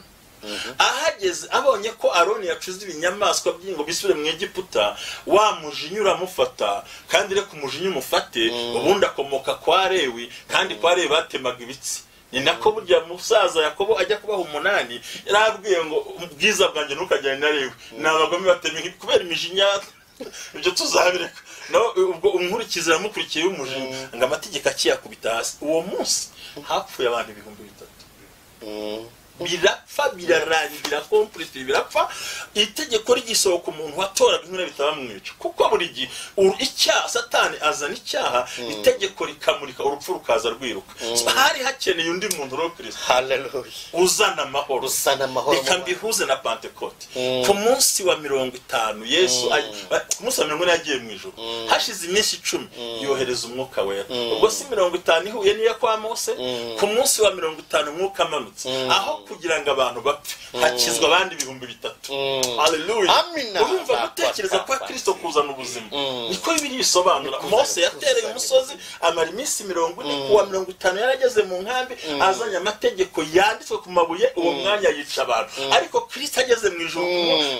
Ahageze abonye ko Aroni yacuze ibinyamaswa by'ingo bisubire mu Egiputa wamujinyura mufata kandi reka umujinya umufate ubundi akomoka kwa Lewi kandi kwa Lewi batemaga ibitsi. Ni nako burya musaza Yakobo ajya kubaha 8 yarabwiye ngo ubwiza bwanjye ntukajyane na Lewi nabagome batema kubera imijinya ibyo tuzabireka no ubwo umukurikiza yamukurikiye umujinya ngo amategeko akiyakubita hasi. Uwo munsi hapfuye abantu 3000 birapfa birarangira complete birapfa. Itegeko rigisohoka umuntu watoraga inkuru bitabamwica kuko buri gihe icyaha Satani azana icyaha itegeko rikamurika urupfu rukaza rwiruka. Hari hakeneye undi muntu ro Kristo haleluya uzana amahoro bikambihuze na Pentecote ku munsi wa 50 Yesu ku munsi wa 50 yagiye mu ijuru hashize iminsi 10 yohereza umwuka wera. Ubwo si 50 ihuye niya kwa Mose ku munsi wa 50 umwuka amanutse aho kugira ngo abantu bapfe hakizwa abandi 3000. Haleluya. Urumva gutekereza kwa Kristo kuzana ubuzima niko bibiri bisobanura. Mose yatereye umusozi amara iminsi 40 kuwa 50 yarageze mu nkambi azanye amategeko yanditswe ku mabuye uwo mwanya yica abantu. Ariko Kristo ageze mu ijuru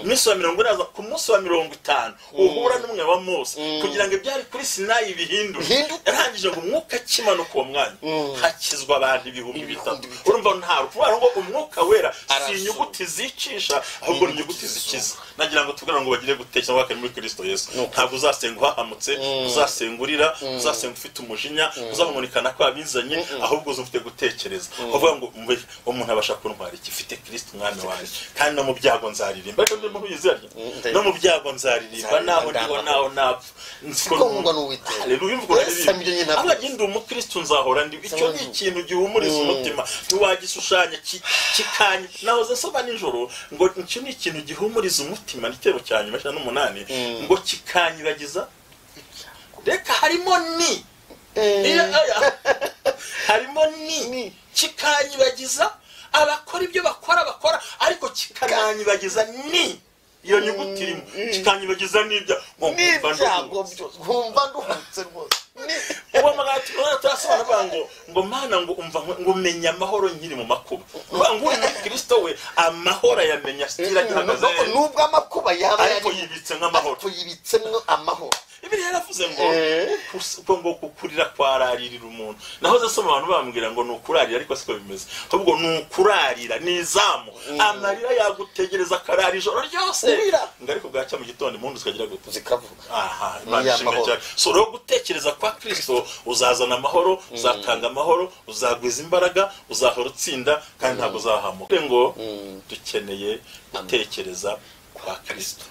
iminsi wa 40 aza ku munsi wa 50 uhura n'umwe wa Mose kugira ngo ibyari kuri Sinayi bihindure. Yarangije ngo umwuka kimanuka uwo mwanya hakizwa abantu 3000. Urumva nta ruvuga ngo umwuka wera si inyuguti zicisha ahubwo ni inyuguti zikiza. Nagira ngo tugana ngo bagire gutekereza wakari muri Kristo Yesu. Ntabwo uzasenga uhahamutse uzasengurira uzasenga ufite umujinya uzamunikana ko abizanye ahubwo uzufite gutekereza uvuga ngo umuntu abasha kuntwara iki fite Kristo umwami wanjye kandi no mu byago nzaririmba. Ariko ndi mu bizarye no mu byago nzaririmba naho ndiho naho napfa ngo n'uwite. Haleluya. Abagenda umukristo nzahora ndi icyo ni ikintu gihumuriza umutima ntiwagishushanya kikanye. Nahoze soba nijoro ngo icyo ni ikintu gihumuriza umutima nitero cyane 8 ngo kikanyibagiza reka harimo ni harimo ni kikanyibagiza abakora ibyo bakora ariko kikanyibagiza ni iyo nyuguti irimo kikanyibagiza n'ibyo nkumva nduhutse rwose uwo magati turasobanura ngo mana ngo umva ngo menya amahoro nkiri mu makuba. Ngo uri Kristo we amahoro yamenya stira gihagaze nubwo amakuba yaba ariko yibitse nk'amahoro yibitsemo amahoro. Ibiri yaravuze ngo kukurira kwararirira umuntu. Nahoze soma abantu bambwira ngo nukurarira ariko siko bimeze ahubwo nukurarira nizamu amarira yagutegereza karara ijoro ryose ngo ariko bwacya mu gitondo impundu zikagira gute zikavuga. Aha Imana ishimwe cyane. So rero gutekereza kwa Kristo uzazana amahoro uzatanga amahoro uzagwiza imbaraga uzahora utsinda kandi ntabwo uzahamuka. Ngo dukeneye gutekereza kwa Kristo.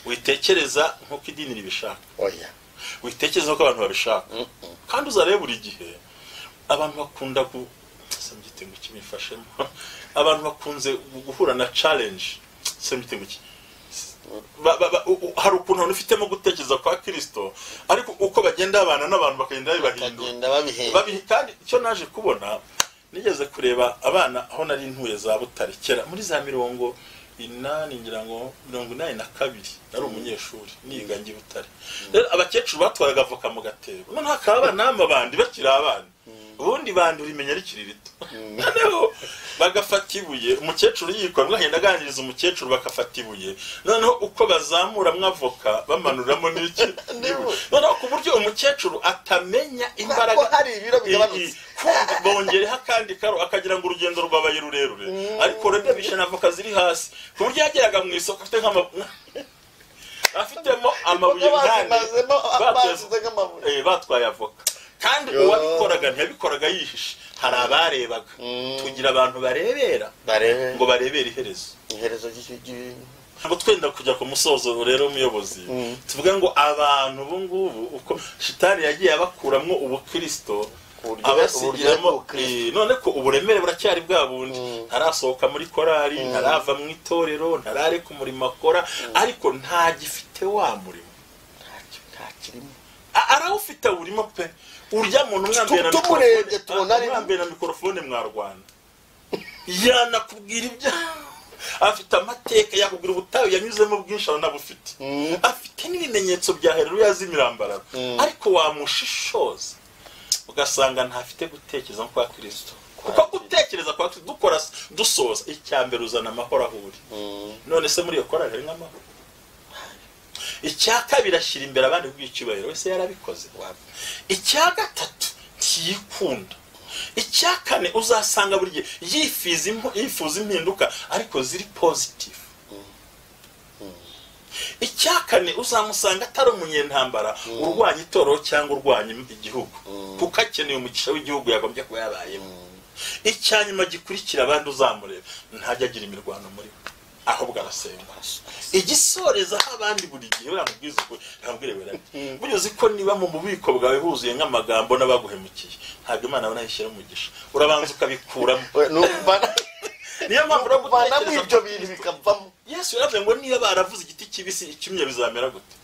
Witekereza nkuko idini ribishaka witekereza ko abantu babishaka kandi uzarebe buri gihe abantu bakunda sembyite ngo kimifashemo abantu bakunze guhura na challenge sembyite ngo hari ukuntu ufitemo gutekereza kwa Kristo ariko uko bagenda abana n'abantu bakagenda bibahindura kandi icyo naje kubona nigeze kureba abana aho nari ntuye za Butare kera muri za 80 ngira ngo 82 nari umunyeshuri niga ngi Butare. Rero abakecuru batwaraga avoka mu gatebo none hakaba nama bandi bakira abana ubundi bandi urimenya rikiri rito noneho bagafata ibuye umukecuru yikora mwahenda aganiriza umukecuru bakafata ibuye noneho uko bazamura mwavoka bamanuramo n'iki noneho ku buryo umukecuru atamenya imbaraga hari ibiro bigabanutse bongereho kandi karo akagira ngo urugendo rwabaye rurerure ariko rero bishana avoka ziri hasi ku buryo yageraga mu isoko afite afitemo amabuye batwaye avoka kandi uwabikoraga ntiyabikoraga yihishe hari abarebaga tugira abantu barebera ngo barebere iherezo ngo twenda kujya ku musozo rero umuyobozi tuvuga ngo abantu ubu ngubu uko shitani yagiye abakuramwo ubukristo abasigiramo none ko uburemere buracyari bwa bundi ntarasohoka muri korari ntarava mu itorero ntarare ku murimo akora ariko nta gifite wa murimo nta kirimo arawufite urimo pe urya muntu mwambaye na mikrofone mwarwana yanakubwira ibya afite amateka yakubwira ubutayu yanyuzemo bwinshi anabufite afite n'ibimenyetso bya Haleluya z'imirambararo ariko wamushishoza ugasanga ntafite gutekereza kwa Kristo kuko gutekereza kwa Kristo dukora dusoza icyambere uzana amahoro ahuri none se muri yo korari hari nk'amahoro icyakabiri ashyira imbere abandi bw'icyubahiro wese yarabikoze icyagatatu kiyikunda icyakane uzasanga buri gihe yifuza impinduka ariko ziri positive icyakane uzamusanga atari umunyentambara urwanya itorero cyangwa urwanya igihugu kuko akeneye umugisha w'igihugu yagombye kuba yabayemo icyanyuma gikurikira abandi uzamureba ntajya agira imirwano muri ahubwo arasenga igisoreza abandi buri gihe uramubwiza ko yambwire werane buryo ziko niba mu bubiko bwawe huzuye nk'amagambo n'abaguhemukiye ntabwo Imana abona yishyira umugisha urabanza ukabikuramo niyo mpamvu no gutekereza ibyo bintu bikavamo Yesu yaravuze ngo niba baravuze igiti kibisi ikimye bizamera gute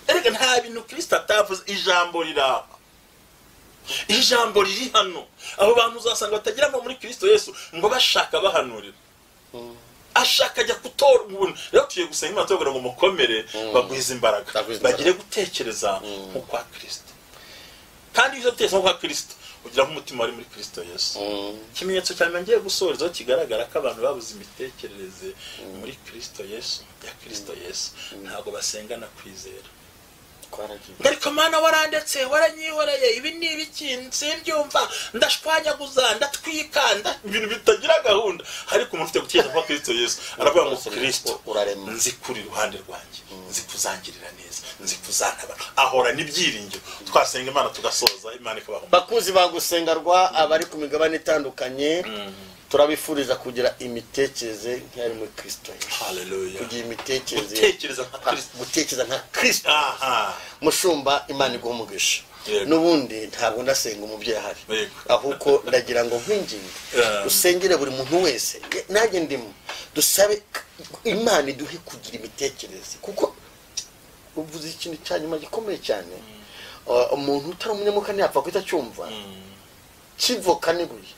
erega nta bintu Kristo atavuze ijambo riri hano abo bantu uzasanga batagira ngo muri Kristo Yesu ngo bashaka bahanurira ashaka ajya kutora ubuntu rero tugiye gusenga Imana tuvuga ngo mukomere bagwiza imbaraga bagire gutekereza nko kwa Kristo kandi iyo utekereza nko kwa Kristo ugira nk'umutima wari muri Kristo Yesu ikimenyetso cyane ngiye gusorezaho kigaragara ko abantu babuze imitekerereze muri Kristo Yesu ya Kristo Yesu ntabwo basengana kwizera ariko Mana warandetse waranyihoreye ibi ni ibikinze mbyumva ndashwanyaguza ndatwikanda ibintu bitagira gahunda ariko umuntu ufite gutekereza kwa Kristo Yesu aravuga ngo Kristo nzi kuri ruhande rwanjye nzi kuzangirira neza nzi kuzanaba ahora n'ibyiringiro twasenga Imana tugasoza Imana ikabaho bakuzi bagusengarwa abari ku migabane itandukanye turabifuriza kugira imitekerereze nk'ari muri Kristo Yesu. Haleluya. Kugira imitekerereze gutekereza nka Kristo. Mushumba Imana igumugisha. Nubundi ntabwo ndasenga umubyeyi ahari. Ahubwo ndagira ngo nkwinginge usengere buri muntu wese nanjye ndimo dusabe Imana iduhe kugira imitekerereze kuko uvuze ikintu cyanyuma gikomeye cyane. Umuntu utari umunyamuka ntiyapfa kwita cyumva. Kivoka nibuye.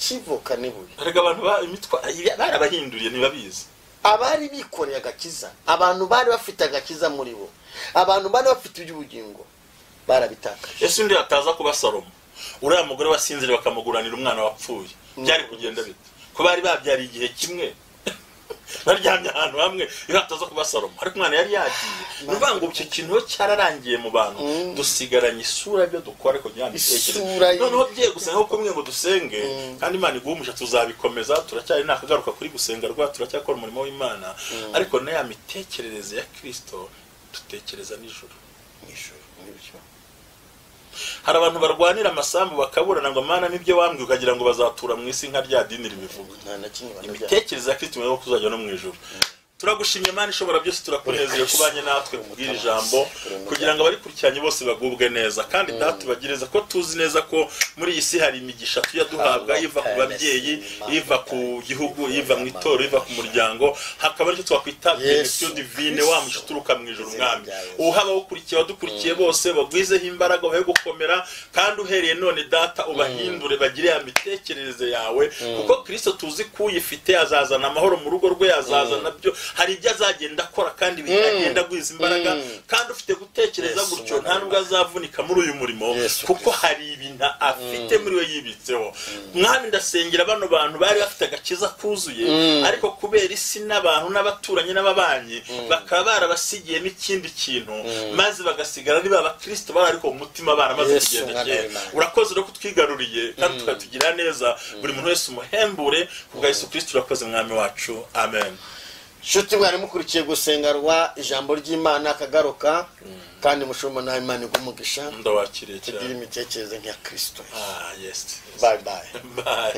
Kivoka nibuye. Erega abantu imitwa barabahinduriye ntibabizi. Abari bikoreye agakiza, abantu bari bafite agakiza muri bo. Abantu bari bafite iby'ubugingo barabitakaje. Yesu ndi ataza kuba Salomo. Uriya mugore wasinzire bakamuguranira umwana wapfuye. Byari kugenda bite? Ko bari babyari igihe kimwe. Baryamye ahantu hamwe irataza kuba Salomo ariko umwana yari yagiye nuvuga ngo icyo kintu cyararangiye mu bantu dusigaranye isura byo dukora ko nyamitekereza noneho bye gusa nko kumwe ngo dusenge kandi Imana igumusha tuzabikomeza turacyari nakagaruka kuri gusengerwa turacyakora umurimo w'Imana ariko na ya mitekerereze ya Kristo dutekereza nijoro n'ibyo hari abantu barwanira amasambu bakaburana ngo Mana nibyo wambwiye ukagira ngo bazatura mu isi nka rya dini ribivuga imitekerereze ya Kristo ngo kuzajya no mu ijuru turagushimye Mana ishobora byose turakunezeye kubanye natwe kubwira ijambo kugira ngo abari kurikiranye bose bagubwe neza kandi data bagireza ko tuzi neza ko muri iyi si hari imigisha tuya duhabwa iva ku babyeyi iva ku gihugu iva mu itoro iva ku muryango hakaba aricyo twakwita benediction divine wa mushituruka mu ijuru mwami uhaba ukurikiye badukurikiye bose bagwizeho imbaraga bahe gukomera kandi uhereye none data ubahindure bagire ya mitekerereze yawe kuko Kristo tuzi ko uyifite azazana amahoro mu rugo rwe azazana byo hari ibyo azagenda akora kandi bikagenda gwiza imbaraga kandi ufite gutekereza gutyo nta nubwo azavunika muri uyu murimo kuko hari ibintu afite muri we yibitseho mwami ndasengera bano bantu bari bafite agakiza kuzuye ariko kubera isi n'abantu n'abaturanyi n'ababanyi bakaba barabasigiye n'ikindi kintu maze bagasigara ari baba Kristo bari ariko umutima baramaze kugenda cyera urakoze no kutwigaruriye kandi tukatugira neza buri muntu wese umuhembure kubwa Yesu Kristo urakoze mwami wacu amen. shuti mwari mukurikiye gusenga rwa ijambo ry'Imana akagaruka kandi mushumba na Imana igumugisha ndawakiriye cyane tugira imitekerereze nk'ya Kristo. Yes. Bye bye. Bye.